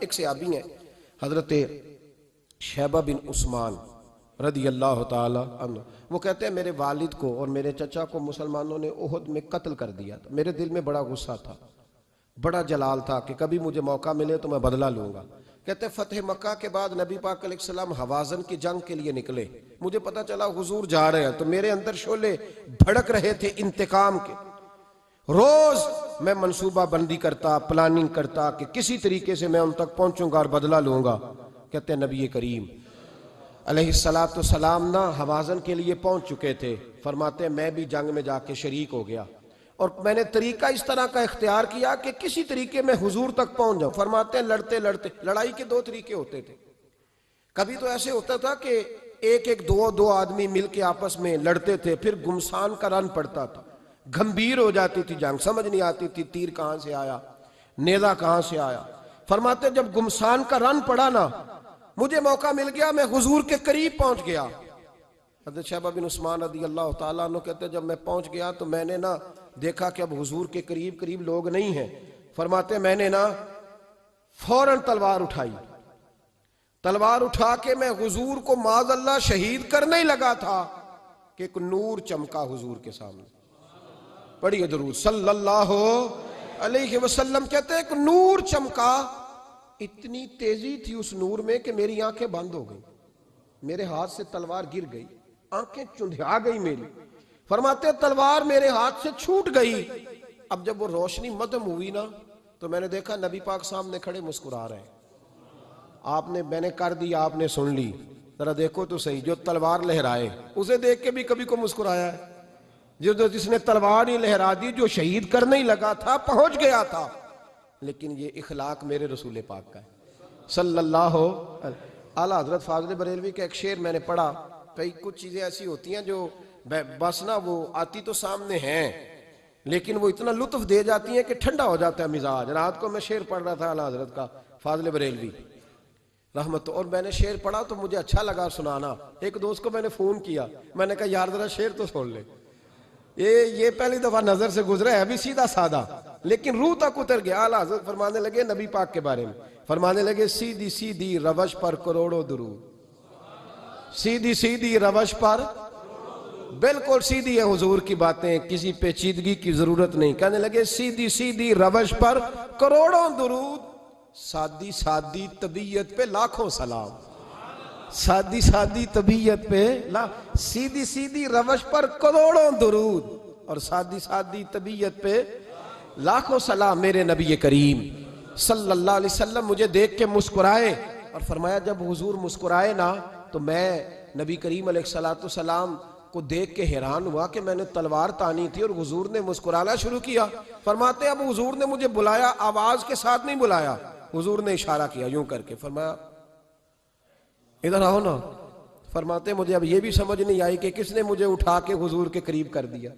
एक सहाबी हैं हजरत शैबा बिन उस्मान रदी अल्लाह ताला अन्हु, वो कहते हैं मेरे वालिद को और मेरे चचा को मुसलमानों ने उहद में कत्ल कर दिया था। मेरे दिल में बड़ा गुस्सा था, बड़ा जलाल था कि कभी मुझे मौका मिले तो मैं बदला लूँगा। कहते हैं फतेह मक्का के बाद नबी पाक अलैहिस्सलाम हवाज़न की जंग के लिए निकले। मुझे पता चला हुजूर जा रहे हैं, तो मेरे अंदर शोले भड़क रहे थे इंतकाम के। रोज मैं मंसूबा बंदी करता, प्लानिंग करता कि किसी तरीके से मैं उन तक पहुंचूंगा और बदला लूंगा। कहते हैं नबी करीम अलैहिस्सलातु सलाम ना हवाज़न के लिए पहुंच चुके थे। फरमाते हैं मैं भी जंग में जाके शरीक हो गया और मैंने तरीका इस तरह का इख्तियार किया कि किसी तरीके में हुजूर तक पहुंच जाऊं। फरमाते हैं लड़ते लड़ते, लड़ाई के दो तरीके होते थे। कभी तो ऐसे होता था कि एक एक दो आदमी मिलके आपस में लड़ते थे, फिर गुमसान का रन पड़ता था, गंभीर हो जाती थी जंग, समझ नहीं आती थी तीर कहां से आया, नेजा कहां से आया। फरमाते जब गुमसान का रन पड़ा ना, मुझे मौका मिल गया, मैं हुजूर के करीब पहुंच गया। हज़रत शैबा बिन उस्मान रज़ी अल्लाह ताला अन्हु कहते जब मैं पहुंच गया तो मैंने ना देखा कि अब हुजूर के करीब करीब लोग नहीं हैं। फरमाते मैंने ना फौरन तलवार उठाई, तलवार उठा के मैं हुजूर को माज़अल्लाह शहीद करने ही लगा था कि एक नूर चमका हुजूर के सामने। पढ़िए दुरूद सल्लल्लाहु अलैहि वसल्लम। कहते एक नूर चमका, इतनी तेजी थी उस नूर में कि मेरी आंखें बंद हो गई, मेरे हाथ से तलवार गिर गई, आंखें चुंधिया गई मेरी। फरमाते तलवार मेरे हाथ से छूट गई। अब जब वो रोशनी मदम हुई ना, तो मैंने देखा नबी पाक सामने खड़े मुस्कुरा रहे हैं। आपने, मैंने कर दी, आपने सुन ली, जरा देखो तो सही, जो तलवार लहराए उसे देख के भी कभी को मुस्कुराया है? जिसने तलवार ही लहरा दी, जो शहीद करने ही लगा था, पहुंच गया था। लेकिन ये इखलाक मेरे रसूल पाक का है सल्लल्लाहु अलैहि। आला हजरत फाज़िल बरेलवी का एक शेर मैंने पढ़ा। कई कुछ चीजें ऐसी होती हैं जो बस ना वो आती तो सामने हैं, लेकिन वो इतना लुत्फ दे जाती हैं कि ठंडा हो जाता है मिजाज। रात को मैं शेर पढ़ रहा था आला हजरत का फाज़िल बरेलवी रहमत, और मैंने शेर पढ़ा तो मुझे अच्छा लगा सुनाना। एक दोस्त को मैंने फोन किया, मैंने कहा यार जरा शेर तो सुन ले, ये पहली दफा नजर से गुजरा है, अभी सीधा सादा, लेकिन रूह तक उतर गया। आला हज़रत फरमाने लगे नबी पाक के बारे में, फरमाने लगे सीधी सीधी रवश पर करोड़ों दुरूद, सीधी सीधी रवश पर, बिल्कुल सीधी है हुजूर की बातें, किसी पेचीदगी की जरूरत नहीं। कहने लगे सीधी सीधी रवश पर करोड़ों दुरूद, सादी सादी तबीयत पे लाखों सलाम, सादी सादी तबीयत पे सीधी सीधी रवश पर करोड़ों दुरूद और सादी सादी तबीयत पे लाखों सलाम। मेरे नबी करीम सल्लल्लाहु अलैहि वसल्लम मुझे देख के मुस्कुराए और फरमाया जब हुजूर मुस्कुराए ना, तो मैं नबी करीम अलैहिस्सलातु सलाम को देख के हैरान हुआ कि मैंने तलवार तानी थी और हुजूर ने मुस्कुराना शुरू किया। फरमाते अब हुजूर ने मुझे बुलाया, आवाज के साथ नहीं बुलाया, हुजूर ने इशारा किया यूं करके, फरमाया इधर आओ ना। फरमाते मुझे अब ये भी समझ नहीं आई कि किसने मुझे उठा के हुजूर के करीब कर दिया।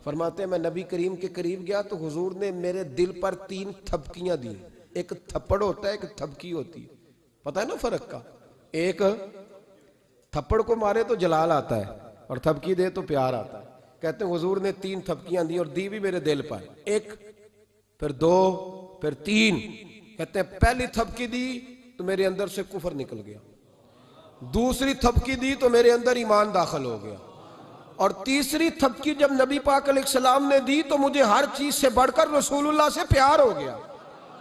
फरमाते मैं नबी करीम के करीब गया तो हुजूर ने मेरे दिल पर 3 थपकियां दी। एक थप्पड़ होता है, एक थपकी होती है, पता है ना फर्क का? एक थप्पड़ को मारे तो जलाल आता है और थपकी दे तो प्यार आता है। कहते हैं हुजूर ने 3 थपकियां दी और दी भी मेरे दिल पर, 1 फिर 2 फिर 3। कहते हैं पहली थपकी दी तो मेरे अंदर से कुफर निकल गया, दूसरी थपकी दी तो मेरे अंदर ईमान दाखिल हो गया, और तीसरी थपकी जब नबी पाक अलैहिस्सलाम ने दी तो मुझे हर चीज से बढ़कर रसूलुल्लाह से प्यार हो गया,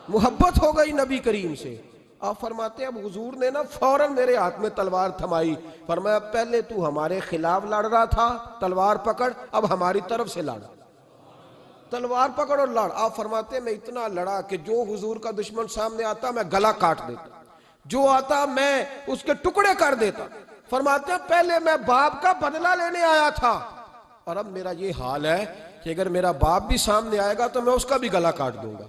मोहब्बत हो गई नबी करीम से। आप फरमाते अब हुजूर ने ना फौरन मेरे हाथ में तलवार थमाई। फरमाया पहले तू हमारे खिलाफ लड़ रहा था, तलवार पकड़, अब हमारी तरफ से लड़, तलवार पकड़ और लड़। आप फरमाते मैं इतना लड़ा कि जो हुजूर का दुश्मन सामने आता मैं गला काट देता, जो आता मैं उसके टुकड़े कर देता। फरमाते पहले मैं बाप का बदला लेने आया था और अब मेरा ये हाल है कि अगर मेरा बाप भी सामने आएगा तो मैं उसका भी गला काट दूंगा,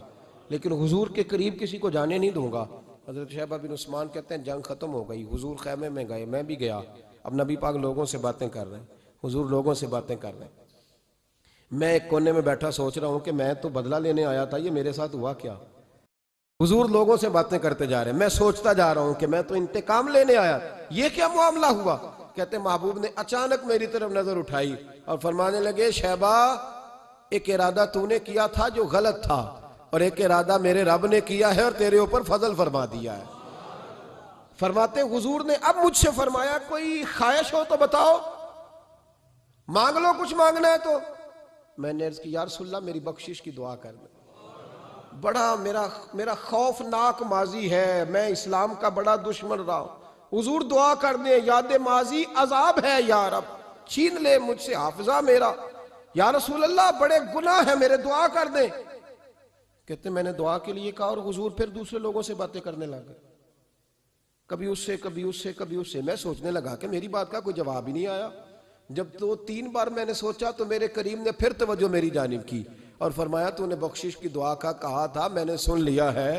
लेकिन हुजूर के करीब किसी को जाने नहीं दूंगा। हज़रत शैबा बिन उस्मान कहते हैं जंग खत्म हो गई, हुजूर खैमे में गए, मैं भी गया। अब नबी पाक लोगों से बातें कर रहे हैं, हुजूर लोगों से बातें कर रहे हैं। मैं एक कोने में बैठा सोच रहा हूं कि मैं तो बदला लेने आया था, ये मेरे साथ हुआ क्या? हुजूर लोगों से बातें करते जा रहे हैं, मैं सोचता जा रहा हूं कि मैं तो इंतकाम लेने आया, ये क्या मामला हुआ? कहते महबूब ने अचानक मेरी तरफ नजर उठाई और फरमाने लगे शैबा एक इरादा तूने किया था जो गलत था, और एक इरादा मेरे रब ने किया है और तेरे ऊपर फजल फरमा दिया है। फरमाते हुजूर ने अब मुझसे फरमाया कोई ख्वाहिश हो तो बताओ, मांग लो, कुछ मांगना है तो। मैंने अर्ज की या रसूलल्लाह मेरी बख्शिश की दुआ कर दे, बड़ा मेरा खौफनाक माजी है, मैं इस्लाम का बड़ा दुश्मन रहा हूं, हुजूर दुआ कर दे, याद माजी अजाब है या रब, छीन ले मुझसे हाफिजा मेरा, या रसूल अल्लाह बड़े गुनाह है मेरे, दुआ कर दे। कहते मैंने दुआ के लिए कहा और हुजूर फिर दूसरे लोगों से बातें करने लगे, कभी उससे कभी उससे कभी उससे। मैं सोचने लगा कि मेरी बात का कोई जवाब ही नहीं आया। जब तो 3 बार मैंने सोचा तो मेरे करीम ने फिर तवज्जो मेरी जानिब की और फरमाया तूने बख्शिश की दुआ का कहा था, मैंने सुन लिया है,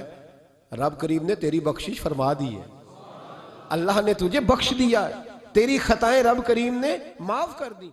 रब करीम ने तेरी बख्शिश फरमा दी है, अल्लाह ने तुझे बख्श दिया है, तेरी खताएं रब करीम ने माफ कर दी।